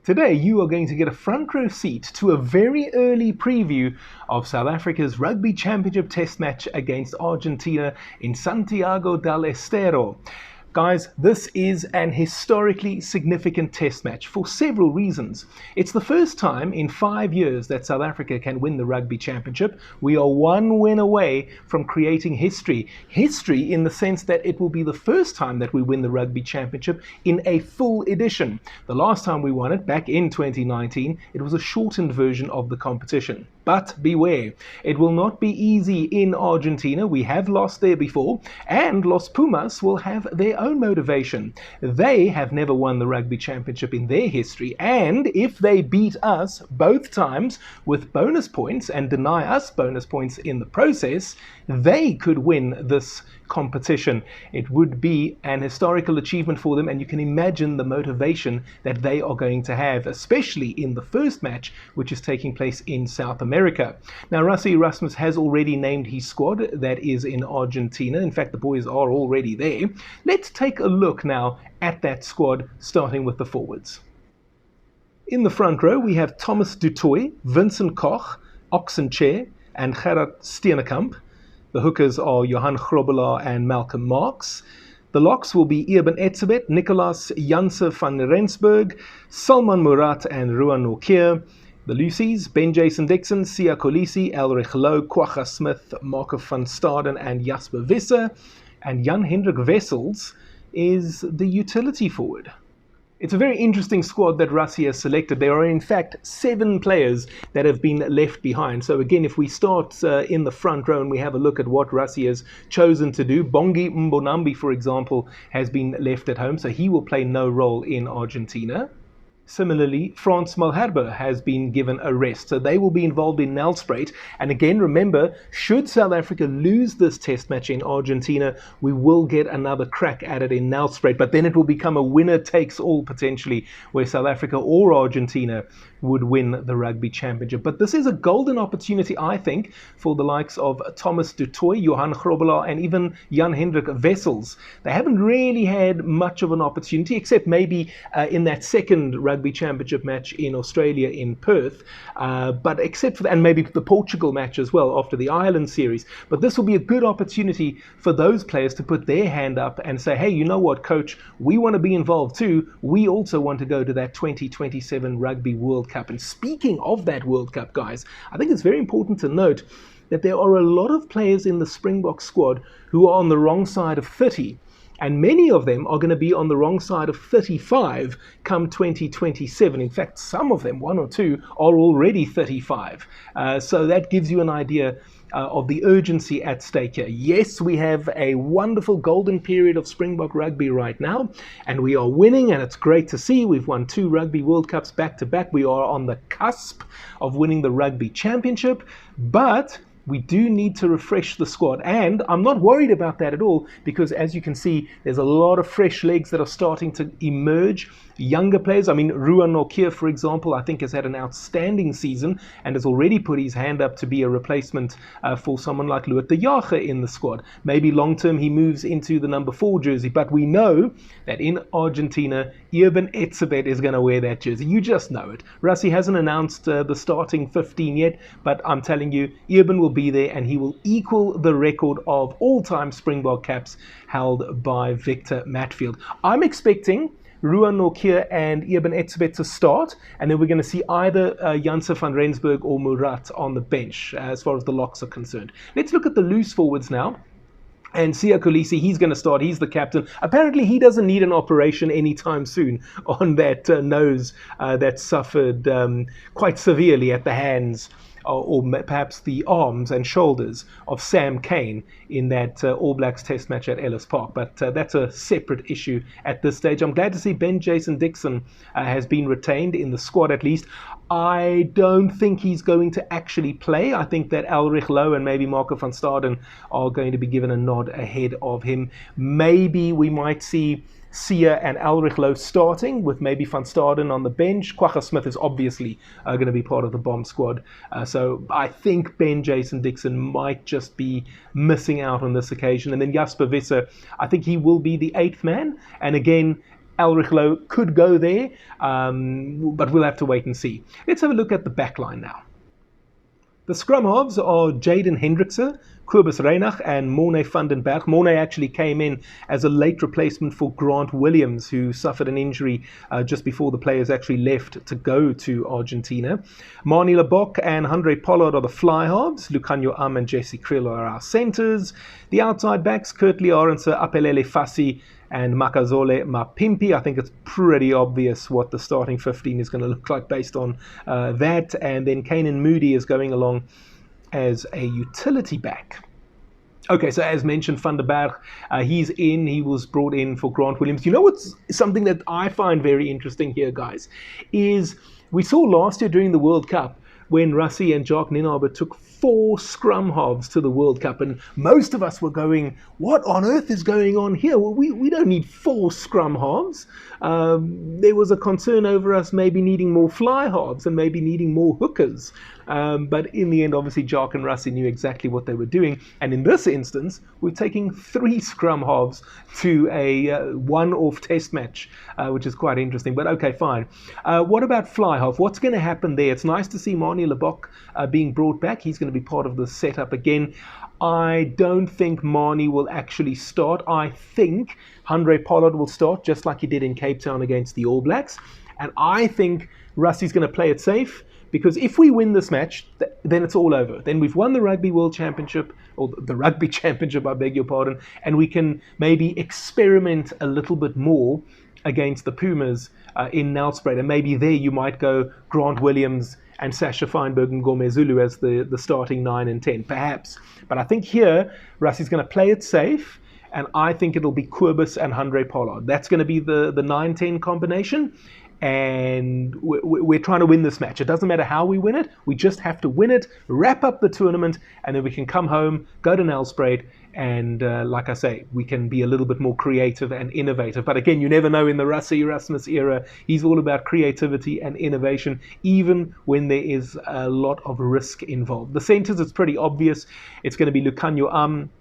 Today, you are going to get a front row seat to a very early preview of South Africa's Rugby Championship Test match against Argentina in Santiago del Estero. Guys, this is an historically significant test match for several reasons. It's the first time in 5 years that South Africa can win the Rugby Championship. We are one win away from creating history. History in the sense that it will be the first time that we win the Rugby Championship in a full edition. The last time we won it, back in 2019, it was a shortened version of the competition. But beware, it will not be easy in Argentina. We have lost there before, and Los Pumas will have their own motivation. They have never won the Rugby Championship in their history, and if they beat us both times with bonus points and deny us bonus points in the process, they could win this competition. It would be an historical achievement for them, and you can imagine the motivation that they are going to have, especially in the first match, which is taking place in South America. Now, Rassie Erasmus has already named his squad that is in Argentina. In fact, the boys are already there. Let's take a look now at that squad, starting with the forwards. In the front row, we have Thomas du Toit, Vincent Koch, Oxenchair, and Gerard Steenekamp. The hookers are Johan Grobelaar and Malcolm Marx. The locks will be Eben Etzebeth, Nicolas Janse van Rensburg, Salman Murat and Ruan Nortje. The loosies, Ben Jason Dixon, Siya Kolisi, Elrich Louw, Kwagga Smith, Marco van Staden and Jasper Visser. And Jan Hendrik Wessels is the utility forward. It's a very interesting squad that Rassie has selected. There are in fact 7 players that have been left behind. So again, if we start in the front row and we have a look at what Rassie has chosen to do, Bongi Mbonambi, for example, has been left at home, so he will play no role in Argentina. Similarly, Frans Malherbe has been given a rest, so they will be involved in Nelspruit. And again, remember, should South Africa lose this test match in Argentina, we will get another crack at it in Nelspruit, but then it will become a winner-takes-all potentially, where South Africa or Argentina would win the Rugby Championship. But this is a golden opportunity, I think, for the likes of Thomas du Toit, Johan Grobelaar, and even Jan Hendrik Wessels. They haven't really had much of an opportunity, except maybe in that second Rugby Championship match in Australia in Perth, but except for that, and maybe the Portugal match as well after the Ireland series. But this will be a good opportunity for those players to put their hand up and say, hey, you know what, coach, we want to be involved too. We also want to go to that 2027 Rugby World Cup. And speaking of that World Cup, guys, I think it's very important to note that there are a lot of players in the Springboks squad who are on the wrong side of 30. And many of them are going to be on the wrong side of 35 come 2027. In fact, some of them, 1 or 2, are already 35. So that gives you an idea of the urgency at stake here. Yes, we have a wonderful golden period of Springbok rugby right now, and we are winning, and it's great to see. We've won 2 Rugby World Cups back to back. We are on the cusp of winning the Rugby Championship, but we do need to refresh the squad, and I'm not worried about that at all, because as you can see, there's a lot of fresh legs that are starting to emerge. Younger players, I mean, Ruan Nortje, for example, I think has had an outstanding season and has already put his hand up to be a replacement for someone like Loet de Jager in the squad. Maybe long-term he moves into the number 4 jersey, but we know that in Argentina, Eben Etzebeth is going to wear that jersey. You just know it. Rassie hasn't announced the starting 15 yet, but I'm telling you, Eben will be there, and he will equal the record of all-time Springbok caps held by Victor Matfield. I'm expecting Ruan Nortje and Eben Etzebeth to start, and then we're going to see either Janse van Rensburg or Murat on the bench as far as the locks are concerned. Let's look at the loose forwards now. And Siya Kolisi, he's going to start. He's the captain. Apparently, he doesn't need an operation anytime soon on that nose that suffered quite severely at the hands or perhaps the arms and shoulders of Sam Cane in that All Blacks test match at Ellis Park. But that's a separate issue at this stage. I'm glad to see Ben Jason Dixon has been retained in the squad at least. I don't think he's going to actually play. I think that Elrich Louw and maybe Marco van Staden are going to be given a nod ahead of him. Maybe we might see Siya and Elrich Louw starting with maybe Van Staden on the bench. Kwagga Smith is obviously going to be part of the bomb squad. So I think Ben Jason Dixon might just be missing out on this occasion. And then Jasper Visser, I think he will be the 8th man. And again, Ulrich Loh could go there, but we'll have to wait and see. Let's have a look at the back line now. The scrum halves are Jaden Hendrikse, Kobus Reinach and Morne van den Berg. Morne actually came in as a late replacement for Grant Williams, who suffered an injury just before the players actually left to go to Argentina. Marnie Lebok and Andre Pollard are the fly halves. Lucanio Am and Jesse Kriel are our centres. The outside backs, Kurtley Arendse, Apelele Fassi and Makazole Mapimpi. I think it's pretty obvious what the starting 15 is going to look like based on that. And then Kanan Moody is going along as a utility back. Okay, so as mentioned, Van der Berg, he's in. He was brought in for Grant Williams. You know what's something that I find very interesting here, guys, is we saw last year during the World Cup when Rassie and Jacques Nienaber took 4 scrum halves to the World Cup, and most of us were going, what on earth is going on here? Well, we don't need 4 scrum halves. There was a concern over us maybe needing more fly halves and maybe needing more hookers. But in the end, obviously, Jacques and Rassie knew exactly what they were doing. And in this instance, we're taking 3 scrum halves to a one-off test match, which is quite interesting. But okay, fine. What about fly half? What's going to happen there? It's nice to see Marnie Lebok being brought back. He's going to be part of the setup again. I don't think Marnie will actually start. I think Andre Pollard will start just like he did in Cape Town against the All Blacks. And I think Rassie's going to play it safe, because if we win this match, then it's all over. Then we've won the Rugby World Championship, or the Rugby Championship, I beg your pardon, and we can maybe experiment a little bit more against the Pumas in Nelspruit. And maybe there you might go Grant Williams and Sasha Feinberg and Gome Zulu as the starting 9 and 10, perhaps. But I think here, Rassie's going to play it safe, and I think it'll be Kobus and Andre Pollard. That's going to be the 9-10 combination, and we're trying to win this match. It doesn't matter how we win it. We just have to win it, wrap up the tournament, and then we can come home, go to Nelspruit, and like I say, we can be a little bit more creative and innovative. But again, you never know in the Rassie Erasmus era. He's all about creativity and innovation, even when there is a lot of risk involved. The centres, it's pretty obvious. It's going to be Lucanio Am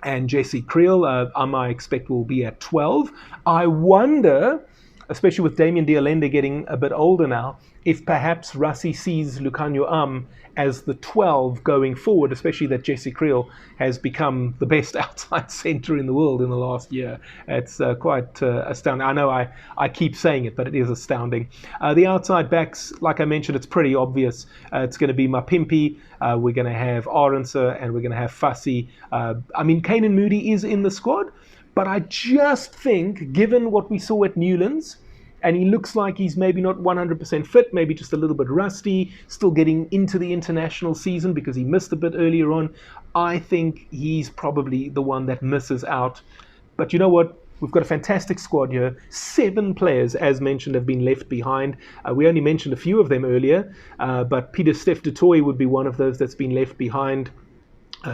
and Jesse Kriel. I expect will be at 12. I wonder, especially with Damien Dialende getting a bit older now, if perhaps Rassie sees Lucanio Am as the 12 going forward, especially that Jesse Kriel has become the best outside centre in the world in the last year. It's quite astounding. I know I keep saying it, but it is astounding. The outside backs, like I mentioned, it's pretty obvious. It's going to be Mapimpi, we're going to have Arendse, and we're going to have Fassi. Kanan Moody is in the squad, but I just think, given what we saw at Newlands, and he looks like he's maybe not 100% fit, maybe just a little bit rusty, still getting into the international season because he missed a bit earlier on, I think he's probably the one that misses out. But you know what? We've got a fantastic squad here. 7 players, as mentioned, have been left behind. We only mentioned a few of them earlier, but Peter Steph du Toit would be one of those that's been left behind.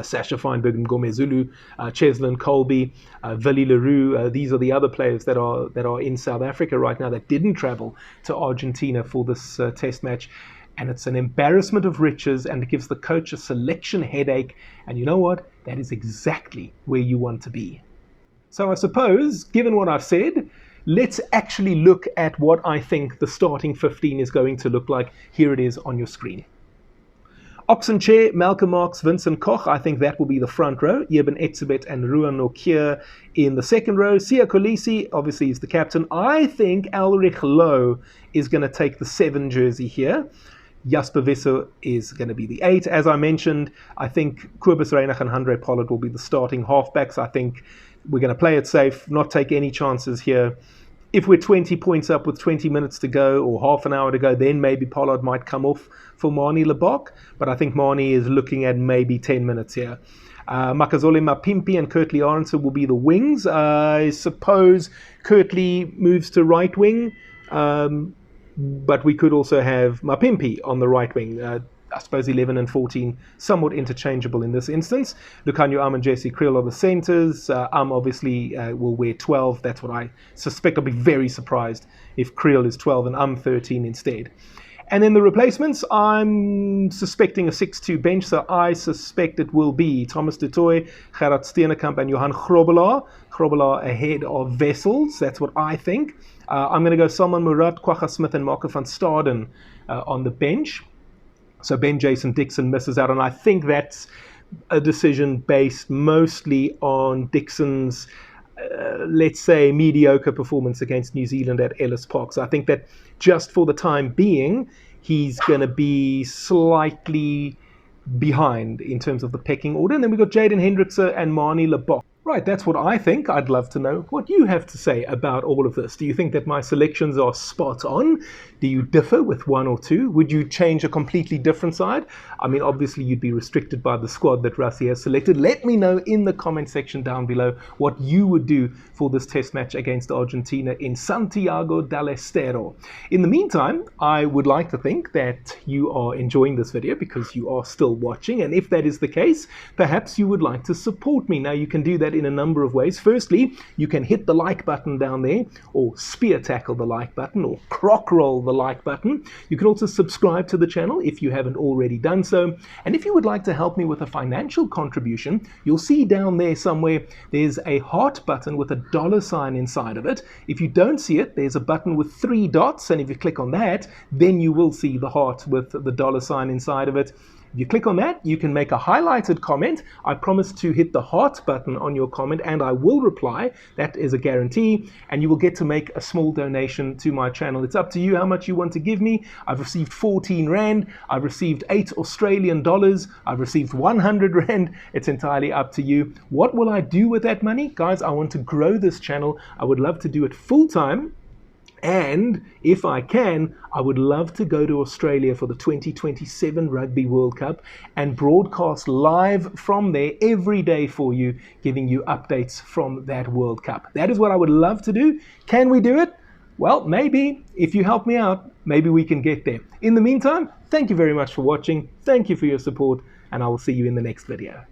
Sasha Feinberg and Gome Zulu, Cheslin Colby, Willie Leroux. These are the other players that are in South Africa right now that didn't travel to Argentina for this test match. And it's an embarrassment of riches, and it gives the coach a selection headache. And you know what? That is exactly where you want to be. So I suppose, given what I've said, let's actually look at what I think the starting 15 is going to look like. Here it is on your screen. Oxenchair, Malcolm Marx, Vincent Koch, I think that will be the front row. Eben Etzebeth and Ruan Nokia in the second row. Sia Kolisi, obviously, is the captain. I think Ulrich Loh is going to take the 7 jersey here. Jasper Visser is going to be the 8. As I mentioned, I think Kobus Reinach and Andre Pollard will be the starting halfbacks. I think we're going to play it safe, not take any chances here. If we're 20 points up with 20 minutes to go or half an hour to go, then maybe Pollard might come off for Marnie Lebok. But I think Marnie is looking at maybe 10 minutes here. Makazole Mapimpi and Kurtley Arendse will be the wings. I suppose Kurtley moves to right wing, but we could also have Mapimpi on the right wing. I suppose 11 and 14, somewhat interchangeable in this instance. Lucanio Am and Jesse Kriel are the centres. Obviously will wear 12. That's what I suspect. I'll be very surprised if Kriel is 12 and 13 instead. And then the replacements, I'm suspecting a 6-2 bench, so I suspect it will be Thomas du Toit, Gerard Steenekamp, and Johan Grobbelaar. Grobbelaar ahead of Wessels, that's what I think. I'm going to go Salman Murat, Kwagga Smith, and Marco van Staden on the bench. So Ben Jason Dixon misses out, and I think that's a decision based mostly on Dixon's, let's say, mediocre performance against New Zealand at Ellis Park. So I think that just for the time being, he's going to be slightly behind in terms of the pecking order. And then we've got Jaden Hendrickse and Marnie Lebok. Right, that's what I think. I'd love to know what you have to say about all of this. Do you think that my selections are spot on? Do you differ with one or two? Would you change a completely different side? I mean, obviously you'd be restricted by the squad that Rassie has selected. Let me know in the comment section down below what you would do for this test match against Argentina in Santiago del Estero. In the meantime, I would like to think that you are enjoying this video because you are still watching. And if that is the case, perhaps you would like to support me. Now, you can do that in a number of ways. Firstly, you can hit the like button down there, or spear tackle the like button, or croc roll the like button. You can also subscribe to the channel if you haven't already done so. And if you would like to help me with a financial contribution, you'll see down there somewhere there's a heart button with a $sign inside of it. If you don't see it, there's a button with 3 dots, and if you click on that, then you will see the heart with the $sign inside of it. If you click on that, you can make a highlighted comment. I promise to hit the heart button on your comment and I will reply. That is a guarantee. And you will get to make a small donation to my channel. It's up to you how much you want to give me. I've received 14 Rand. I've received 8 Australian dollars. I've received 100 Rand. It's entirely up to you. What will I do with that money? Guys, I want to grow this channel. I would love to do it full time. And if I can, I would love to go to Australia for the 2027 Rugby World Cup and broadcast live from there every day for you, giving you updates from that World Cup. That is what I would love to do. Can we do it? Well, maybe. If you help me out, maybe we can get there. In the meantime, thank you very much for watching. Thank you for your support, and I will see you in the next video.